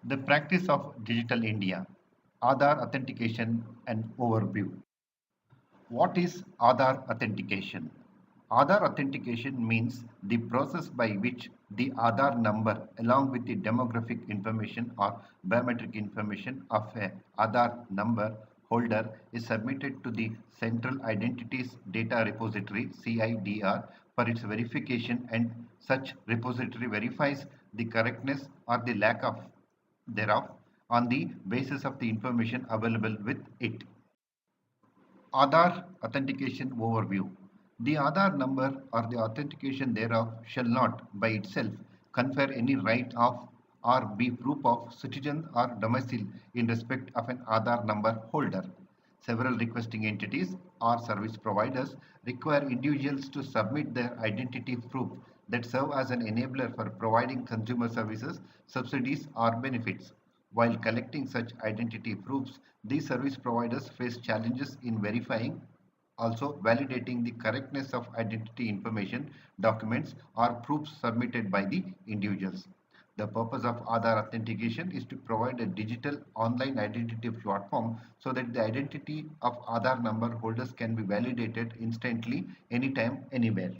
The practice of Digital India, Aadhaar Authentication and Overview. What is Aadhaar Authentication? Aadhaar Authentication means the process by which the Aadhaar number along with the demographic information or biometric information of a Aadhaar number holder is submitted to the Central Identities Data Repository CIDR for its verification, and such repository verifies the correctness or the lack of thereof on the basis of the information available with it. Aadhaar Authentication Overview. The Aadhaar number or the authentication thereof shall not, by itself, confer any right of or be proof of citizen or domicile in respect of an Aadhaar number holder. Several requesting entities or service providers require individuals to submit their identity proof that serve as an enabler for providing consumer services, subsidies, or benefits. While collecting such identity proofs, these service providers face challenges in verifying, also validating the correctness of identity information, documents, or proofs submitted by the individuals. The purpose of Aadhaar authentication is to provide a digital online identity platform so that the identity of Aadhaar number holders can be validated instantly, anytime, anywhere.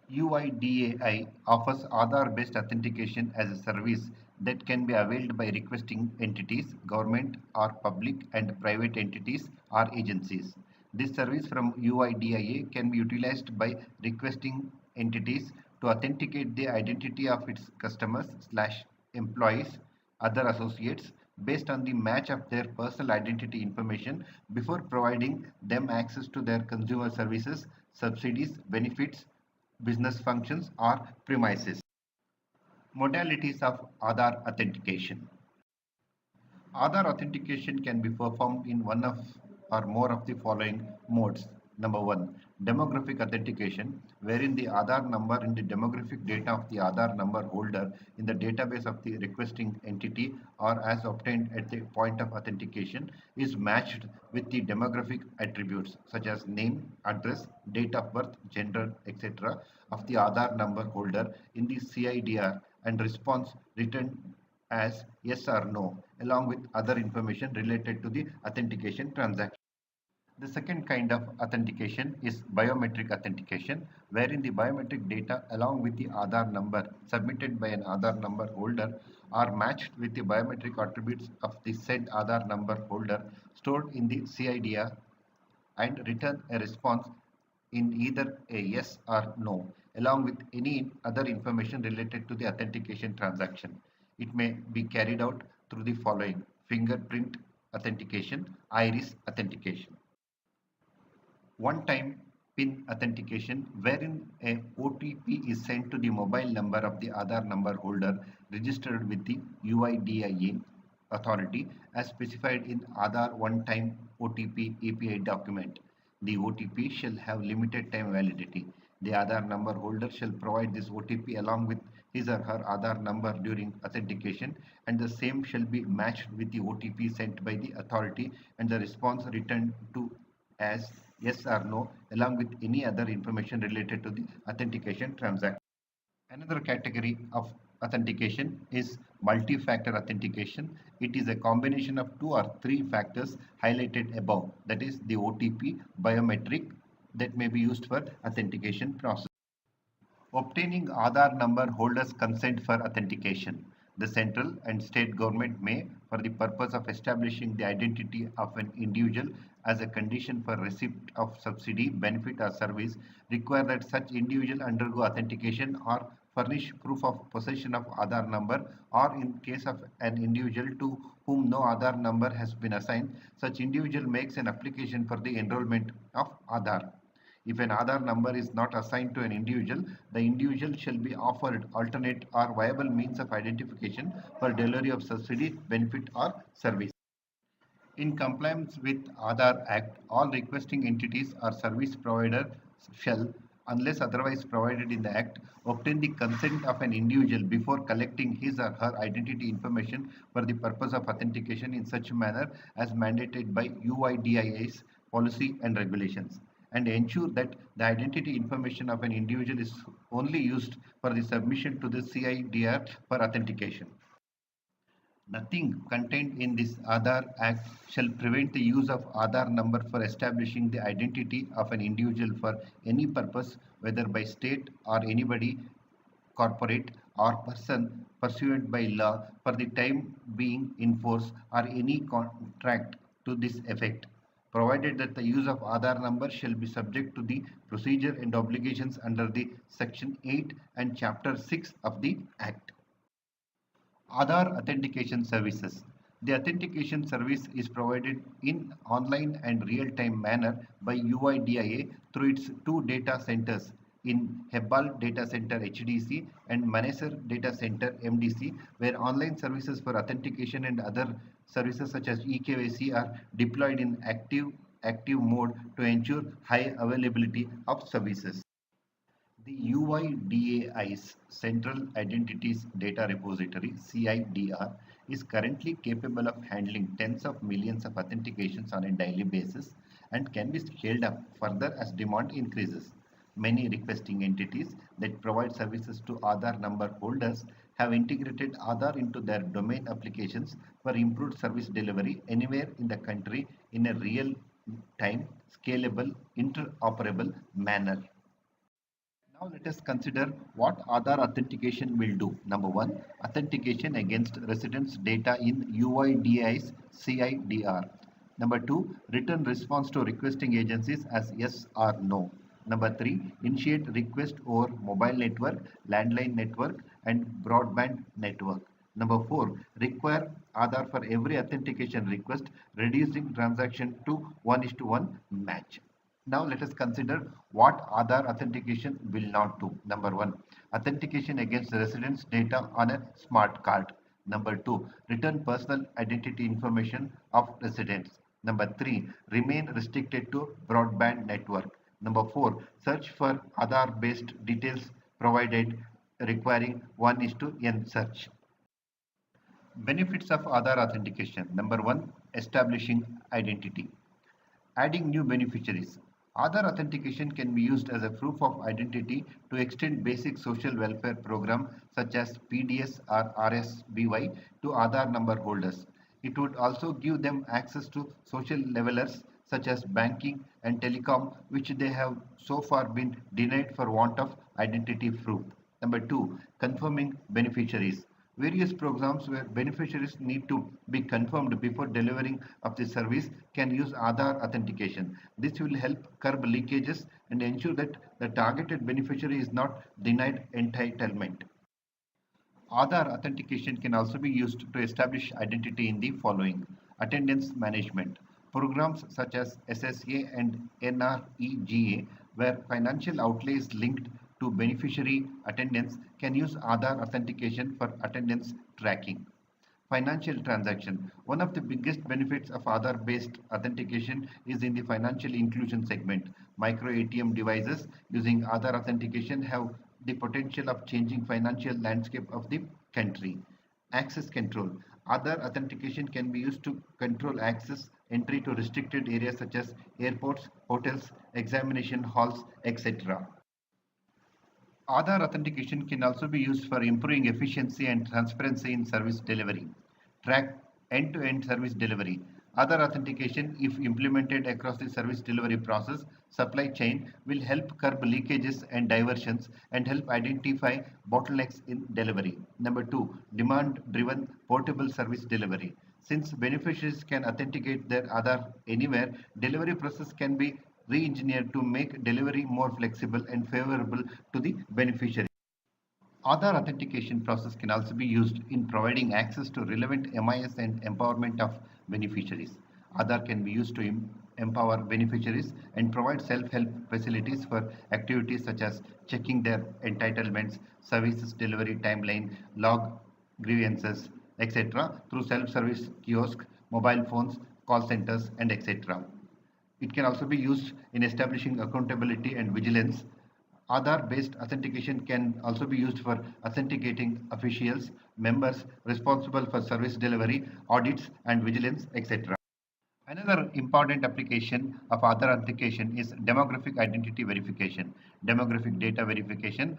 UIDAI offers Aadhaar-based authentication as a service that can be availed by requesting entities, government or public and private entities or agencies. This service from UIDAI can be utilized by requesting entities to authenticate the identity of its customers/employees, other associates based on the match of their personal identity information before providing them access to their consumer services, subsidies, benefits, business functions, or premises. Modalities of Aadhaar authentication. Aadhaar authentication can be performed in one of or more of the following modes. Number one, demographic authentication, wherein the Aadhaar number and the demographic data of the Aadhaar number holder in the database of the requesting entity or as obtained at the point of authentication is matched with the demographic attributes such as name, address, date of birth, gender, etc. of the Aadhaar number holder in the CIDR, and response returned as yes or no, along with other information related to the authentication transaction. The second kind of authentication is biometric authentication, wherein the biometric data along with the Aadhaar number submitted by an Aadhaar number holder are matched with the biometric attributes of the said Aadhaar number holder stored in the CIDR and return a response in either a yes or no, along with any other information related to the authentication transaction. It may be carried out through the following: fingerprint authentication, iris authentication. One-time PIN authentication, wherein a OTP is sent to the mobile number of the Aadhaar number holder registered with the UIDAI authority as specified in Aadhaar one-time OTP API document. The OTP shall have limited time validity. The Aadhaar number holder shall provide this OTP along with his or her Aadhaar number during authentication, and the same shall be matched with the OTP sent by the authority and the response returned to as yes or no, along with any other information related to the authentication transaction. Another category of authentication is multi-factor authentication. It is a combination of 2 or 3 factors highlighted above, that is the OTP, biometric, that may be used for authentication process. Obtaining Aadhaar number holders' consent for authentication. The central and state government may, for the purpose of establishing the identity of an individual as a condition for receipt of subsidy, benefit, or service, require that such individual undergo authentication or furnish proof of possession of Aadhaar number, or in case of an individual to whom no Aadhaar number has been assigned, such individual makes an application for the enrollment of Aadhaar. If an Aadhaar number is not assigned to an individual, the individual shall be offered alternate or viable means of identification for delivery of subsidy, benefit, or service. In compliance with Aadhaar Act, all requesting entities or service providers shall, unless otherwise provided in the Act, obtain the consent of an individual before collecting his or her identity information for the purpose of authentication in such manner as mandated by UIDAI's policy and regulations, and ensure that the identity information of an individual is only used for the submission to the CIDR for authentication. Nothing contained in this Aadhaar Act shall prevent the use of Aadhaar number for establishing the identity of an individual for any purpose, whether by state or anybody, corporate or person pursuant by law for the time being in force or any contract to this effect, provided that the use of Aadhaar number shall be subject to the procedure and obligations under the Section 8 and Chapter 6 of the Act. Aadhaar Authentication Services. The authentication service is provided in online and real-time manner by UIDIA through its two data centers in Hebbal Data Center HDC and Manesar Data Center MDC, where online services for authentication and other services such as eKYC are deployed in active mode to ensure high availability of services. The UIDAI's Central Identities Data Repository (CIDR) is currently capable of handling tens of millions of authentications on a daily basis and can be scaled up further as demand increases. Many requesting entities that provide services to Aadhaar number holders have integrated Aadhaar into their domain applications for improved service delivery anywhere in the country in a real-time, scalable, interoperable manner. Now let us consider what Aadhaar authentication will do. Number one, authentication against residents' data in UIDI's CIDR. Number two, return response to requesting agencies as yes or no. Number three, initiate request over mobile network, landline network, and broadband network. Number four, require Aadhaar for every authentication request, reducing transaction to 1:1 match. Now let us consider what Aadhaar authentication will not do. Number one, authentication against residents' data on a smart card. Number two, return personal identity information of residents. Number three, remain restricted to broadband network. Number four, search for Aadhaar based details provided requiring 1:n search. Benefits of Aadhaar authentication. Number one, establishing identity. Adding new beneficiaries. Aadhaar authentication can be used as a proof of identity to extend basic social welfare program such as PDS or RSBY to Aadhaar number holders. It would also give them access to social levelers such as banking and telecom, which they have so far been denied for want of identity proof. Number two, confirming beneficiaries. Various programs where beneficiaries need to be confirmed before delivering of the service can use Aadhaar authentication. This will help curb leakages and ensure that the targeted beneficiary is not denied entitlement. Aadhaar authentication can also be used to establish identity in the following: attendance management. Programs such as SSA and NREGA, where financial outlay is linked to beneficiary attendance, can use Aadhaar authentication for attendance tracking. Financial transaction. One of the biggest benefits of Aadhaar based authentication is in the financial inclusion segment. Micro ATM devices using Aadhaar authentication have the potential of changing financial landscape of the country. Access control. Aadhaar authentication can be used to control access entry to restricted areas such as airports, hotels, examination halls, etc. Aadhaar authentication can also be used for improving efficiency and transparency in service delivery. Track end-to-end service delivery. Aadhaar authentication, if implemented across the service delivery process, supply chain, will help curb leakages and diversions and help identify bottlenecks in delivery. Number two, demand-driven portable service delivery. Since beneficiaries can authenticate their Aadhaar anywhere, delivery process can be re-engineered to make delivery more flexible and favorable to the beneficiary. Aadhaar authentication process can also be used in providing access to relevant MIS and empowerment of beneficiaries. Aadhaar can be used to empower beneficiaries and provide self-help facilities for activities such as checking their entitlements, services delivery timeline, log grievances, etc. through self-service kiosk, mobile phones, call centers, and etc. It can also be used in establishing accountability and vigilance. Aadhaar-based authentication can also be used for authenticating officials, members responsible for service delivery, audits, and vigilance, etc. Another important application of Aadhaar authentication is demographic identity verification. Demographic data verification,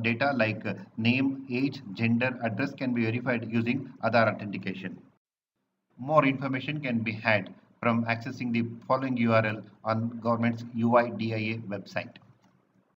data like name, age, gender, address can be verified using Aadhaar authentication. More information can be had from accessing the following URL on government's UIDIA website.